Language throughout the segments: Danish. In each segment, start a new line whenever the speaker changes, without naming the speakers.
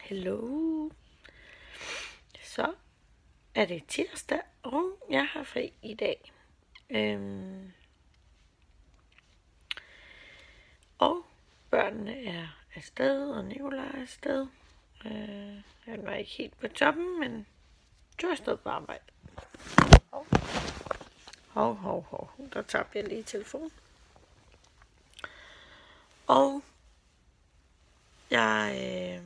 Hello. Så er det tirsdag, og jeg har fri i dag. Og børnene er afsted, og Nicolaj er afsted. Han var ikke helt på toppen, men du har stået på arbejde. Hov. Der tabte jeg lige telefonen. Og jeg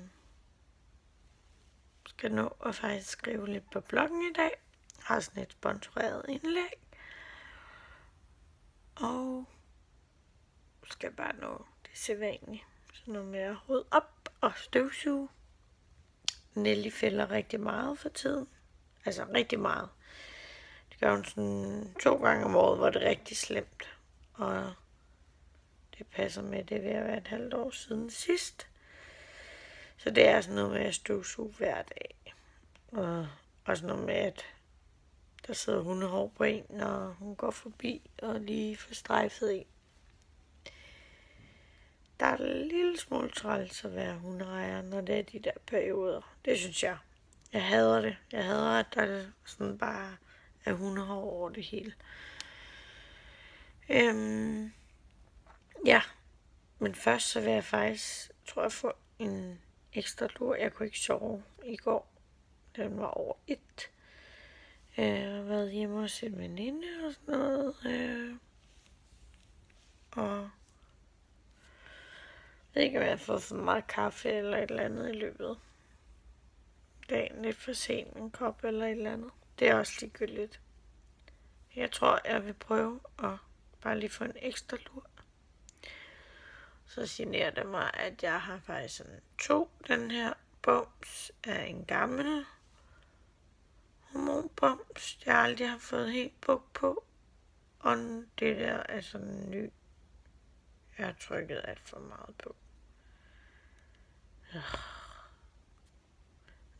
skal nå at faktisk skrive lidt på bloggen i dag. Jeg har sådan et sponsoreret indlæg. Og skal bare nå det sædvanlige. Så noget med at rydde op og støvsuge. Nelly fælder rigtig meget for tiden. Altså rigtig meget. Det gør hun sådan 2 gange om året, hvor det er rigtig slemt. Og det passer med, det er ved at være et halvt år siden sidst. Så det er sådan noget med at støvsuge hver dag. Og også noget med, at der sidder hundehår på en, når hun går forbi og lige får strejfet en. Der er en lille smule træls at være hundeejer, når det er de der perioder. Det synes jeg. Jeg hader det. Jeg hader, at der sådan bare er hundehår over det hele. Ja, men først så vil jeg faktisk, tror jeg, få en ekstra lur. Jeg kunne ikke sove i går. Den var over 1. Jeg har været hjemme hos en veninde og sådan noget. Og jeg ved ikke, om jeg har fået for meget kaffe eller et eller andet i løbet af dagen. Lidt for sent en kop eller et eller andet. Det er også ligegyldigt. Jeg tror, jeg vil prøve at bare lige få en ekstra lur. Så signerer det mig, at jeg har faktisk sådan 2. Den her bums er en gammel hormonbums, jeg aldrig har fået helt buk på. Og det der er sådan en ny. Jeg har trykket alt for meget på.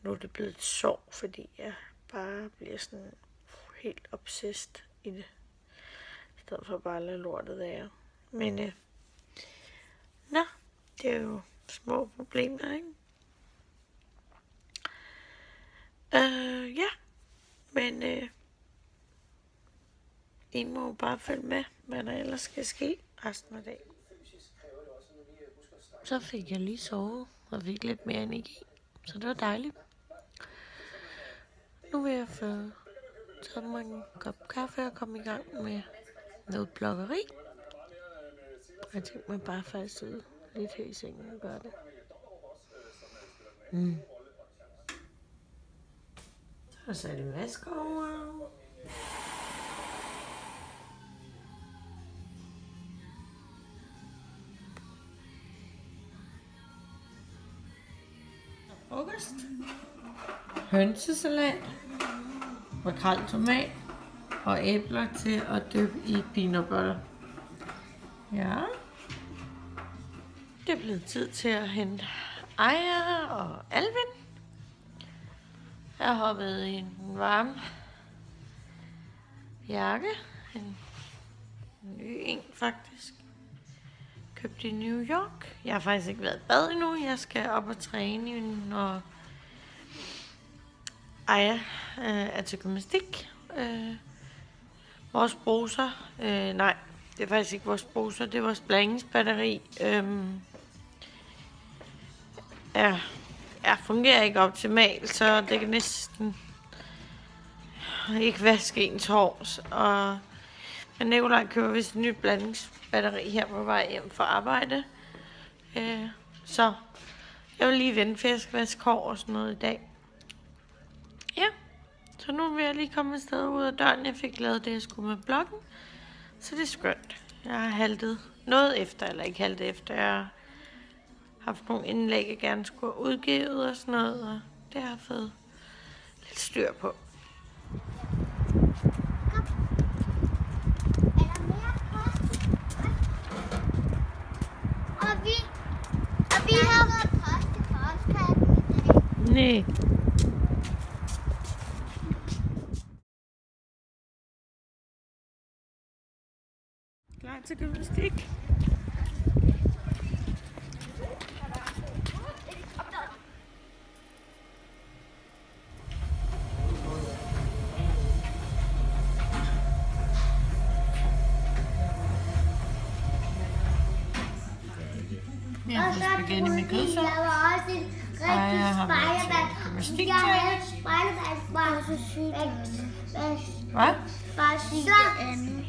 Nu er det blevet et sorg, fordi jeg bare bliver sådan helt obsessed i det. I stedet for bare at lade lortet være. Men det er jo små problemer, ikke? Ja, men I må bare følge med, hvad der ellers skal ske resten af dagen. Så fik jeg lige sovet og fik lidt mere energi, så det var dejligt. Nu vil jeg få taget mig en kop kaffe og komme i gang med noget bloggeri. Jeg tænkte mig bare faktisk sidde lidt her i sengen og gøre det. Og så er det vask over. Frokost. Hønsesalat. Makreltomat. Og æbler til at dyppe i peanut butter. Ja. Det er blevet tid til at hente Aya og Alvin. Jeg har hoppet i en varm jakke. En ny en faktisk. Købt i New York. Jeg har faktisk ikke været i bad endnu. Jeg skal op og træne, når Aya er til gymnastik. Vores bruser. Nej, det er faktisk ikke vores bruser. Det er vores blandingsbatteri. Fungerer ikke optimalt, så det kan næsten ikke vaske ens hår. Men Nicolaj køber vist et nyt blandingsbatteri her på vej hjem fra arbejde. Så jeg vil lige vente, for jeg skal vaske hår og sådan noget i dag. Ja, så nu vil jeg lige komme et sted ud af døren. Jeg fik lavet det, jeg skulle med bloggen. Så det er skønt. Jeg har haltet noget efter, eller ikke haltet efter. Jeg har haft nogle indlæg, jeg gerne skulle have udgivet og sådan noget. Og det har jeg fået lidt styr på.
Og vi har
Nej. Klar til gymnastik. fået spaghetti med kødsovs.
Jeg var også en
Ej, jeg har været til
rigtig
gymnastiktræning.
Jeg havde en spejdermand fra
Hvad?
andet.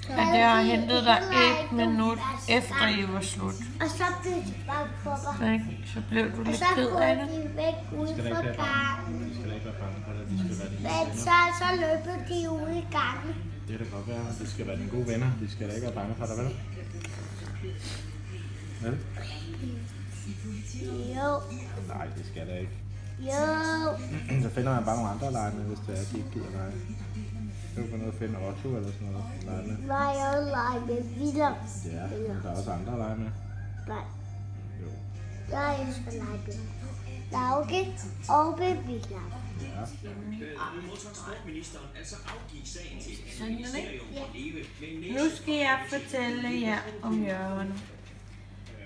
Men det har hentet dig 1 minut efter I var slut.
Og så blev de bange for mig.
Ikke? Så blev du
Og
lidt
så
ked
går
af det.
de væk ude
De skal da
for
ikke være bange.
gangen.
De skal da ikke være bange for det. De skal være de
Men
gode venner.
så løber de ude i gangen.
Det kan da godt være. De skal være dine gode venner. De skal da ikke være bange for dig, vel? Vel?
Jo,
Nej, det skal da ikke.
jo.
Så finder man bare nogle andre at lege med, hvis det er, at de ikke gider lege. Så kan man noget at finde Otto eller sådan noget at lege med.
Nej, jeg vil lege med Willem.
Ja, men der er også andre at lege med.
Nej,
Jo.
jeg elsker at lege med Lauke og med Willem.
Ja.
Nu skal jeg fortælle jer om Jørgen.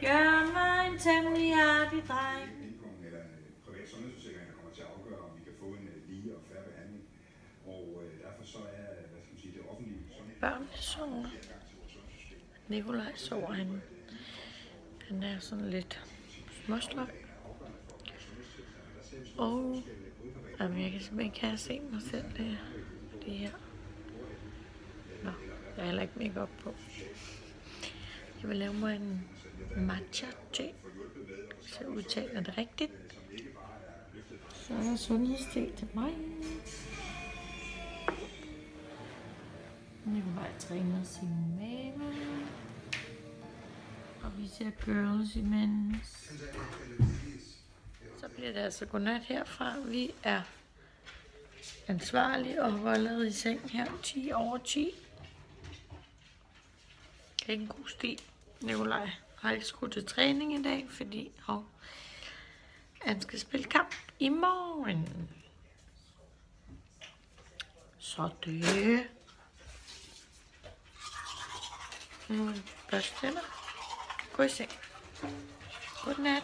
Jørgen var en temmelig artig dreng.
Eller en privat sundhedsforsikring, der kommer til at afgøre, om vi kan få en lige og fair behandling. Og derfor så er, hvad skal man sige, det offentlige sundhed.
Børn sover. Nikolaj sover han. Han er sådan lidt småslap. Og jamen, jeg kan simpelthen ikke have se mig selv det her. Nå, jeg har heller ikke make-up på. Jeg vil lave mig en matcha te. Så jeg udtaler det rigtigt. Så er der sundhedste til mig. Nikolaj træner sin mave. Og vi ser girls imens. Så bliver det altså godnat herfra. Vi er ansvarlige og holder i seng her 10 over 10. Det er ikke en god stil. Nikolaj har ikke skudt til træning i dag, fordi han skal spille kamp i morgen. Så det. Børste tænder. Gå i seng. Godnat.